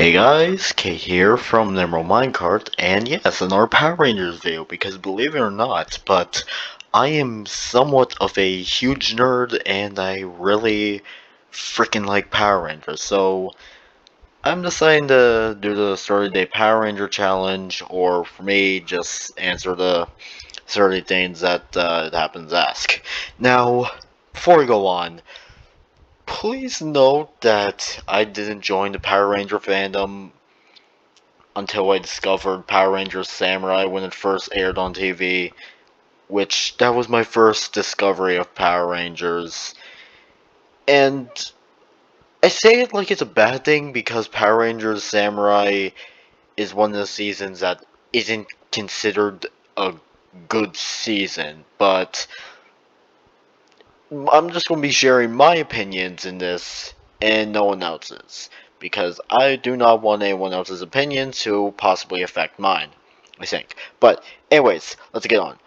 Hey guys, Kate here from Emerald Minecart, and yes, another Power Rangers video, because believe it or not, but I am somewhat of a huge nerd, and I really freaking like Power Rangers, so I'm deciding to do the 30-day Power Ranger challenge, or for me, just answer the 30 things that it happens to ask. Now, before we go on, please note that I didn't join the Power Ranger fandom until I discovered Power Rangers Samurai when it first aired on TV, which that was my first discovery of Power Rangers. And I say it like it's a bad thing because Power Rangers Samurai is one of the seasons that isn't considered a good season, but I'm just going to be sharing my opinions in this and no one else's, because I do not want anyone else's opinion to possibly affect mine, I think. But anyways, let's get on.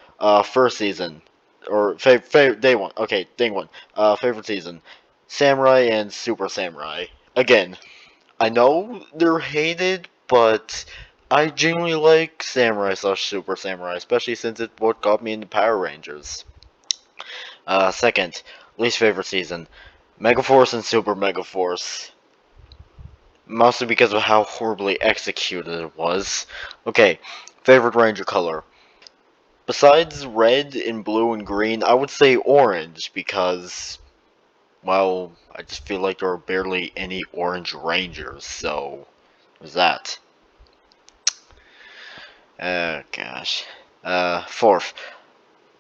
First season, or day one. Okay, day one. Favorite season, Samurai and Super Samurai. Again, I know they're hated, but I genuinely like Samurai slash Super Samurai, especially since it's what got me into Power Rangers. Second, least favorite season, Megaforce and Super Megaforce. Mostly because of how horribly executed it was. Okay, favorite Ranger color. Besides red and blue and green, I would say orange because, well, I just feel like there are barely any orange Rangers, so there's that. Gosh. Fourth,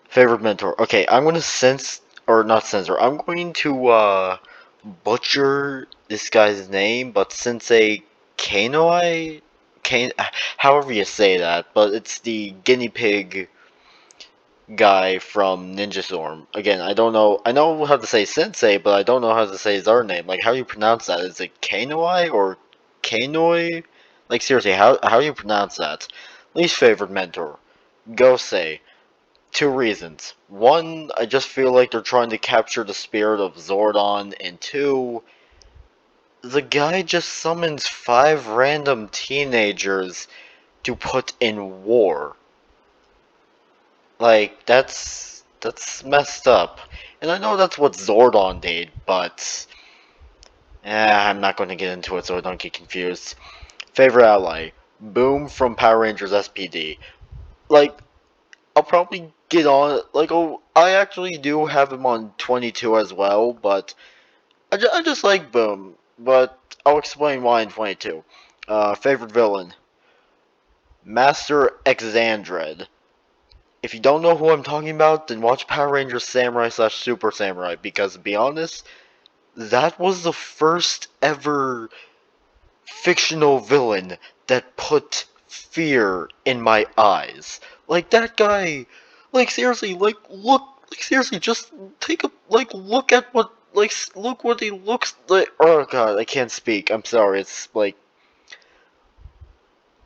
favorite mentor. Okay, I'm gonna or not censor, I'm going to, butcher this guy's name, but Sensei Kanoi? However you say that, but it's the guinea pig guy from Ninja Storm. Again, I know how to say Sensei, but I don't know how to say his other name. Like, how do you pronounce that? Is it Kanoi or Kanoi? Like, seriously, how do you pronounce that? Least favorite mentor. Gosei. Two reasons. One, I just feel like they're trying to capture the spirit of Zordon, and two, the guy just summons 5 random teenagers to put in war. Like, that's messed up. And I know that's what Zordon did, but I'm not going to get into it so I don't get confused. Favorite ally, Boom from Power Rangers SPD. Like, I'll probably get on, like, oh, I actually do have him on 22 as well, but I just like Boom, but I'll explain why in 22. Favorite villain, Master Exandred. If you don't know who I'm talking about, then watch Power Rangers Samurai slash Super Samurai, because to be honest, that was the first ever fictional villain that put fear in my eyes. Like, that guy, like, seriously, like, seriously, just take a, like, look at what, like, look what he looks like. Oh god, I can't speak, I'm sorry, it's, like,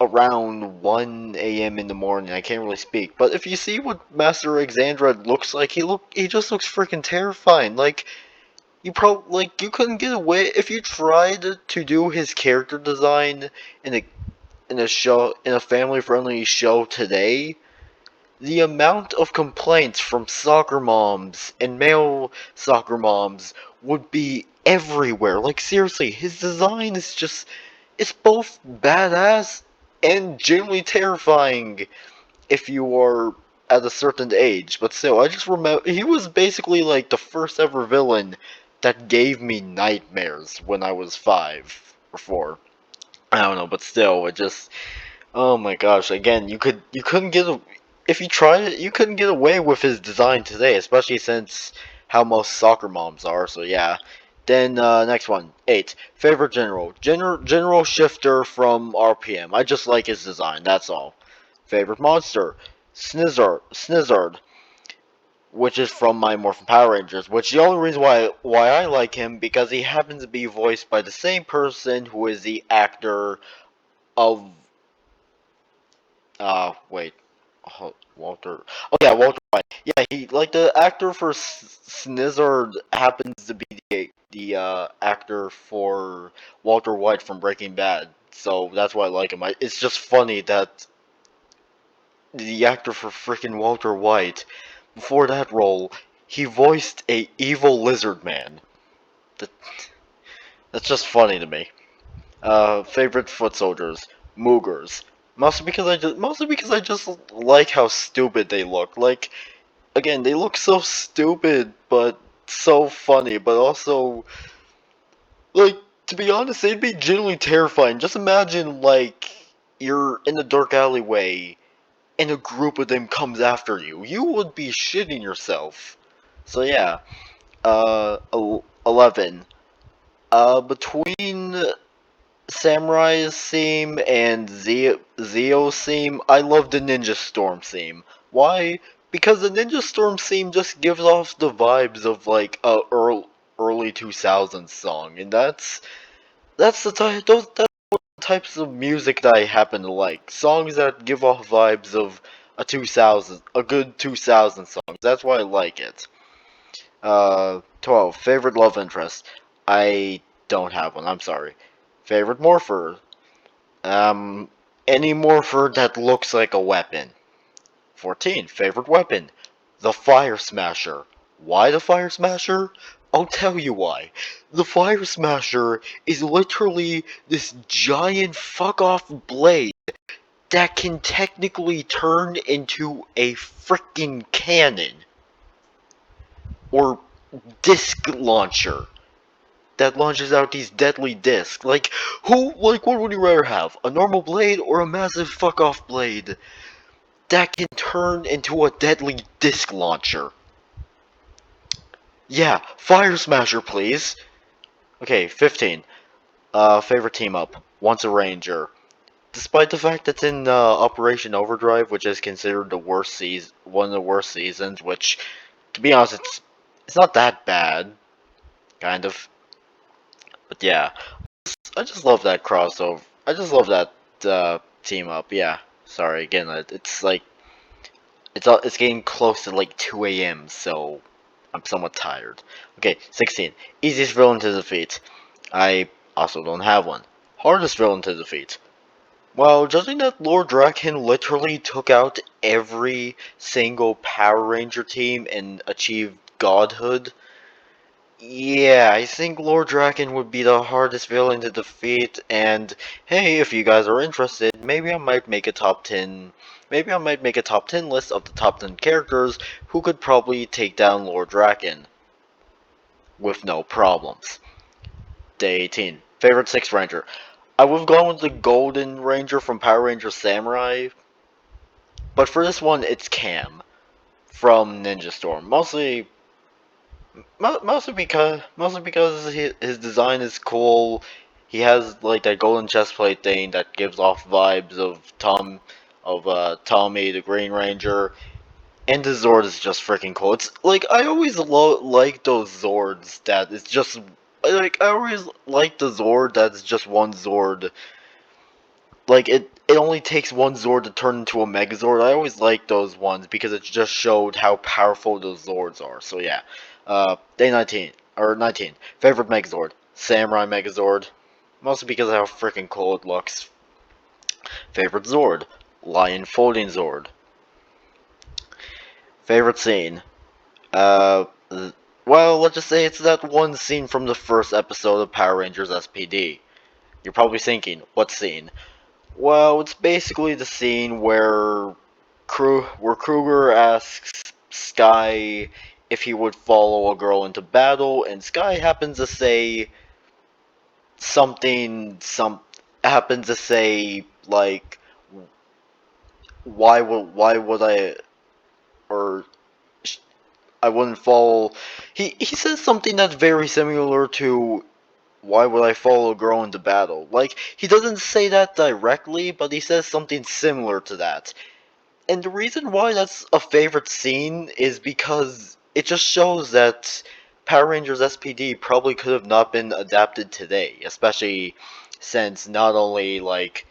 around 1 a.m. in the morning, I can't really speak, but if you see what Master Exandra looks like, he just looks freaking terrifying, like, you couldn't get away, if you tried to do his character design in a family friendly show today, the amount of complaints from soccer moms and male soccer moms would be everywhere. Like, seriously, his design is just, it's both badass and genuinely terrifying if you are at a certain age. But still, I just remember he was basically like the first ever villain that gave me nightmares when I was 5 or 4. I don't know, but still, it just, oh my gosh! Again, you couldn't if you tried it, you couldn't get away with his design today, especially since how most soccer moms are. So yeah. Then next one, 8. Favorite General Shifter from RPM. I just like his design. That's all. Favorite monster, Snizzard, which is from Mighty Morphin Power Rangers. Which the only reason why I like him because he happens to be voiced by the same person who is the actor of wait. Walter. Oh yeah, Walter White. Yeah, he like the actor for Snizzard happens to be the actor for Walter White from Breaking Bad. so that's why I like him. It's just funny that the actor for freaking Walter White, before that role, he voiced a evil lizard man. That, that's just funny to me. Favorite foot soldiers, Moogers. Mostly because I just like how stupid they look. Like, again, they look so stupid, but so funny, but also, like, to be honest, they'd be genuinely terrifying. Just imagine, like, you're in a dark alleyway, and a group of them comes after you. You would be shitting yourself. So yeah, 11. Between Samurai's theme and Zio's theme, I love the Ninja Storm theme. Why? Because the Ninja Storm theme just gives off the vibes of like a early 2000s song, and that's the type those that's the types of music that I happen to like. Songs that give off vibes of a good 2000 song. That's why I like it. 12. Favorite love interest. I don't have one. I'm sorry. Favorite morpher. Um, any morpher that looks like a weapon. 14. Favorite weapon. The Fire Smasher. Why the Fire Smasher? I'll tell you why. The Fire Smasher is literally this giant fuck off blade that can technically turn into a freaking cannon. Or disc launcher that launches out these deadly discs. Like, what would you rather have? A normal blade or a massive fuck off blade that can turn into a deadly disc launcher? Yeah, Fire Smasher, please. Okay, 15. Favorite team up. Once a Ranger. Despite the fact it's in Operation Overdrive, which is considered the worst season, one of the worst seasons, which, to be honest, it's not that bad, kind of. But yeah, I just love that crossover. I just love that team up. Yeah. Sorry again. It's like it's getting close to like 2 a.m. So I'm somewhat tired. Okay, 16. Easiest villain to defeat. I also don't have one. Hardest villain to defeat. Well, judging that Lord Draken literally took out every single Power Ranger team and achieved godhood, yeah, I think Lord Draken would be the hardest villain to defeat, and hey, if you guys are interested, maybe I might make a top 10, maybe I might make a top 10 list of the top 10 characters who could probably take down Lord Draken with no problems. Day 18. Favorite 6 Ranger. I would have gone with the Golden Ranger from Power Ranger Samurai, but for this one, it's Cam from Ninja Storm. Mostly because his design is cool. He has like that golden chestplate thing that gives off vibes of Tommy the Green Ranger, and the Zord is just freaking cool. It's like I always like those Zords that it's just like I always like the Zord that's just one Zord. Like it only takes one Zord to turn into a Megazord. I always like those ones because it just showed how powerful those Zords are. So yeah. Day 19 or 19. Favorite Megazord. Samurai Megazord. Mostly because of how freaking cool it looks. Favorite Zord. Lion Folding Zord. Favorite scene. Uh well, let's just say it's that one scene from the first episode of Power Rangers SPD. You're probably thinking, what scene? Well, it's basically the scene where Kruger asks Sky if he would follow a girl into battle, and Sky happens to say some happens to say like why would I or I wouldn't follow. He says something that's very similar to why would I follow a girl into battle? Like, he doesn't say that directly, but he says something similar to that. And the reason why that's a favorite scene is because it just shows that Power Rangers SPD probably could have not been adapted today, especially since not only, like,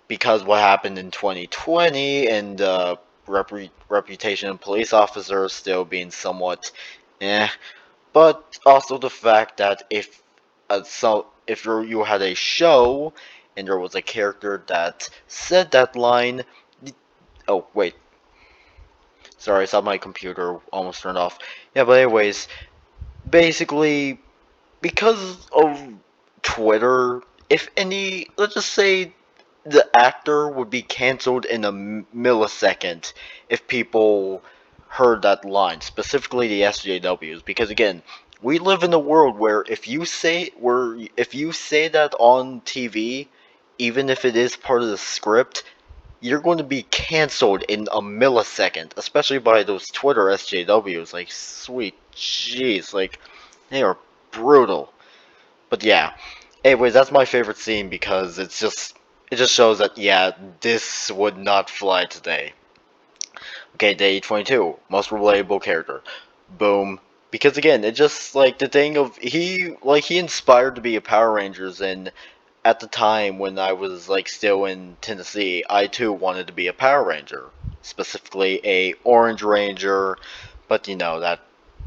because what happened in 2020 and reputation of police officers still being somewhat eh, but also the fact that if you had a show and there was a character that said that line. Oh, wait. Sorry, I saw my computer almost turned off. Yeah, but anyways, basically, because of Twitter, if any, let's just say the actor would be cancelled in a millisecond if people heard that line, specifically the SJWs, because again, we live in a world where if you say that on TV, even if it is part of the script, you're going to be cancelled in a millisecond, especially by those Twitter SJWs. Like, sweet jeez, like, they are brutal. But yeah. Anyways, that's my favorite scene because it just shows that yeah, this would not fly today. Okay, day 22, most relatable character. Boom. Because again, it just like the thing of he inspired to be a Power Rangers, and at the time when I was like still in Tennessee, I too wanted to be a Power Ranger, specifically a Orange Ranger, but you know that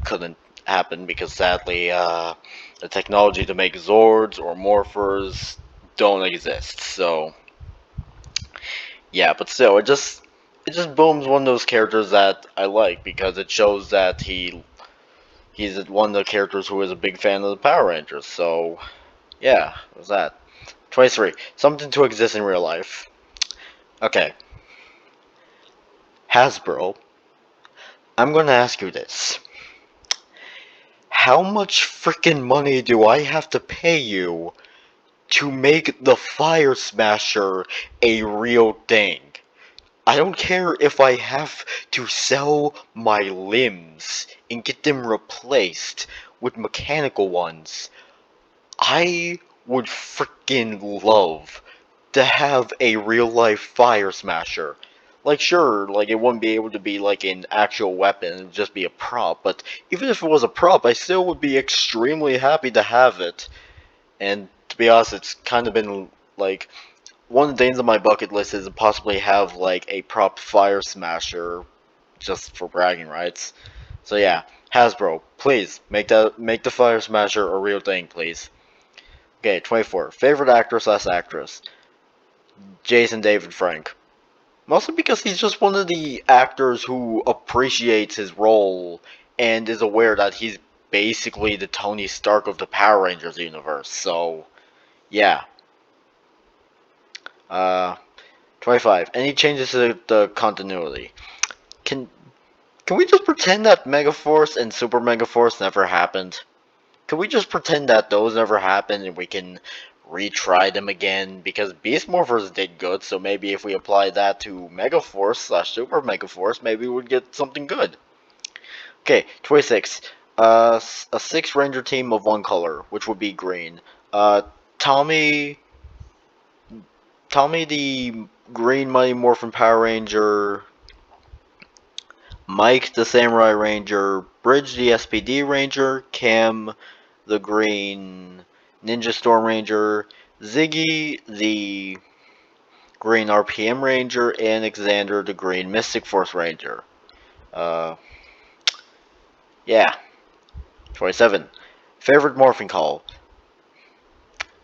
couldn't happen because sadly the technology to make Zords or Morphers don't exist. So yeah, but still, it just Boom's one of those characters that I like because it shows that he's one of the characters who is a big fan of the Power Rangers. So yeah, it was that. 23. Something to exist in real life. Okay. Hasbro, I'm gonna ask you this. How much freaking money do I have to pay you to make the Fire Smasher a real thing? I don't care if I have to sell my limbs and get them replaced with mechanical ones. I would freaking love to have a real life Fire Smasher. Like, sure, like, it wouldn't be able to be like an actual weapon, it would just be a prop, but even if it was a prop, I still would be extremely happy to have it. And to be honest, it's kind of been like one of the things on my bucket list is to possibly have like a prop Fire Smasher just for bragging rights. So yeah, Hasbro, please make the Fire Smasher a real thing, please. Okay, 24. Favorite actor slash actress. Jason David Frank. Mostly because he's just one of the actors who appreciates his role and is aware that he's basically the Tony Stark of the Power Rangers universe. So, yeah. Uh, 25. Any changes to the continuity? Can can we just pretend that Megaforce and Super Megaforce never happened? Can we just pretend that those never happened and we can retry them again? Because Beast Morphers did good, so maybe if we apply that to Megaforce slash Super Megaforce, maybe we'd get something good. Okay, 26. A 6 Ranger team of one color, which would be green. Uh, Tommy, Tommy the Green Mighty Morphin Power Ranger, Mike the Samurai Ranger, Bridge the SPD Ranger, Cam the Green Ninja Storm Ranger, Ziggy the Green RPM Ranger, and Xander the Green Mystic Force Ranger. Uh, yeah. 27. Favorite morphing call.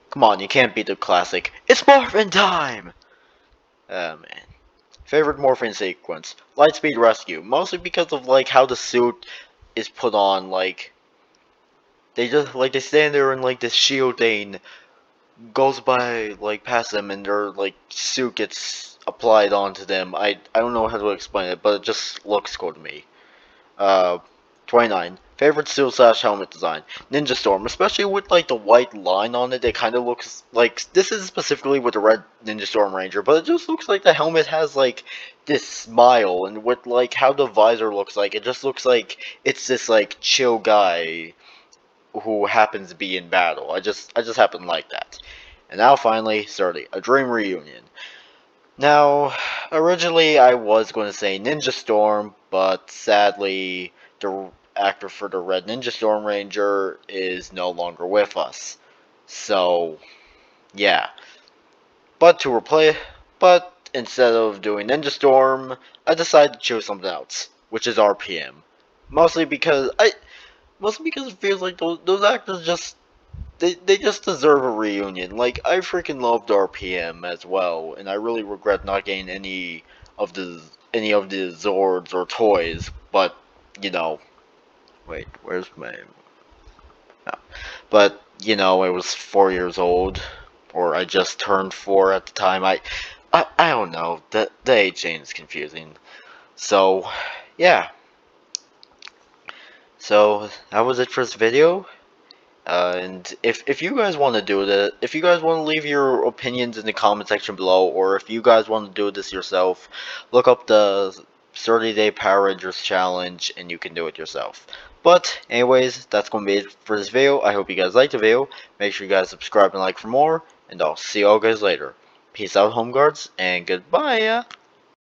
Come on, you can't beat the classic. It's morphin' time! Oh man. Favorite morphing sequence. Lightspeed Rescue. Mostly because of like how the suit is put on, like they just like they stand there and like this shield thing goes by like past them and their like suit gets applied onto them. I don't know how to explain it, but it just looks cool to me. Uh, 29. Favorite suit slash helmet design. Ninja Storm, especially with like the white line on it. It kind of looks like this is specifically with the red Ninja Storm Ranger, but it just looks like the helmet has like this smile, and with like how the visor looks like, it just looks like it's this like chill guy who happens to be in battle. I just happen to like that. And now finally, 30, a dream reunion. Now, originally I was going to say Ninja Storm, but sadly the actor for the Red Ninja Storm Ranger is no longer with us. So, yeah. But to replay, but instead of doing Ninja Storm, I decided to choose something else, which is RPM. Mostly because it feels like those actors just they just deserve a reunion. Like, I freaking loved RPM as well, and I really regret not getting any of the Zords or toys. But you know, wait, where's my? No. But you know, I was 4 years old, or I just turned 4 at the time. I don't know. The age change is confusing. So, yeah. So that was it for this video. And if you guys want to do that, if you guys want to leave your opinions in the comment section below, or if you guys want to do this yourself, look up the 30-day Power Rangers challenge and you can do it yourself. But anyways, that's going to be it for this video. I hope you guys liked the video. Make sure you guys subscribe and like for more, and I'll see y'all guys later. Peace out, home guards, and goodbye.